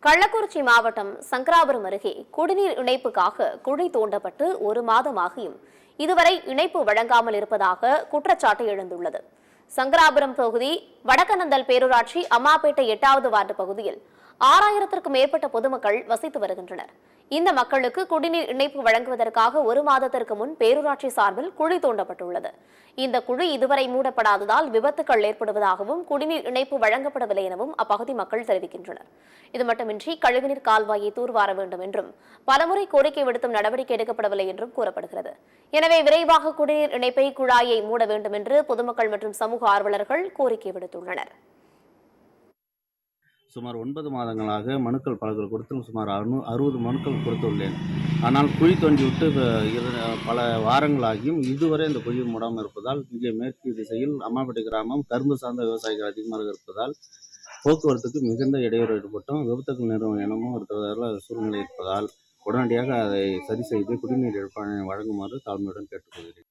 கள்ளக்குறிச்சி மாவட்டம் சங்கராபுரம் அருகே குடிநீர் இணைப்புக்காக குழி தோண்டப்பட்டு ஒரு மாதமாகியும் இதுவரை இணைப்பு வழங்காமல் இருப்பதாக குற்றச்சாட்டு எழுந்துள்ளது. சங்கராபுரம் பகுதி வடக்கநந்தல் பேரூராட்சி அம்மாப்பேட்டை 8வது வார்டு பகுதியில் 6000த்திற்கும் மேற்பட்ட பொதுமக்கள் வசித்து வருகின்றனர். இந்த மக்களுக்கு குடிநீர் இணைப்பு வழங்குவதற்காக ஒரு மாதத்திற்கு முன் பேரூராட்சி சார்பில் குழி தோண்டப்பட்டுள்ளது. இந்த குழி இதுவரை மூடப்படாததால் விபத்துக்கள் ஏற்படுவதாகவும் குடிநீர் இணைப்பு வழங்கப்படவில்லை எனவும் அப்பகுதி மக்கள் தெரிவிக்கின்றனர். இது மட்டுமின்றி கழிவுநீர் கால்வாயை தூர்வார வேண்டும் என்றும் பலமுறை கோரிக்கை விடுத்தும் நடவடிக்கை எடுக்கப்படவில்லை என்றும் கூறப்படுகிறது. எனவே விரைவாக குடிநீர் இணைப்பை குழாயை மூட வேண்டும் என்று பொதுமக்கள் மற்றும் சமூக ஆர்வலர்கள் கோரிக்கை விடுத்துள்ளனர். சுமார் 9 மாதங்களாக மனுக்கள் பலர்கள் கொடுத்து சுமார் 60 மனுக்கள் கொடுத்துள்ளேன். ஆனால் குழி தோண்டிவிட்டு பல வாரங்களாகியும் இதுவரை இந்த குழி மூடாமல் இருப்பதால் இங்கே மேற்கு திசையில் அம்மாப்பேட்டை கிராமம் கரும்பு சார்ந்த விவசாயிகள் அதிகமாக இருப்பதால் போக்குவரத்துக்கு மிகுந்த இடையூறு ஏற்பட்டும் விபத்துக்கள் நிறுவனம் எனமும் இருக்கிறதால சூழ்நிலை இருப்பதால் உடனடியாக அதை சரி செய்து குடிநீர் வழங்குமாறு தாழ்மையுடன் கேட்டுக்கொள்கிறேன்.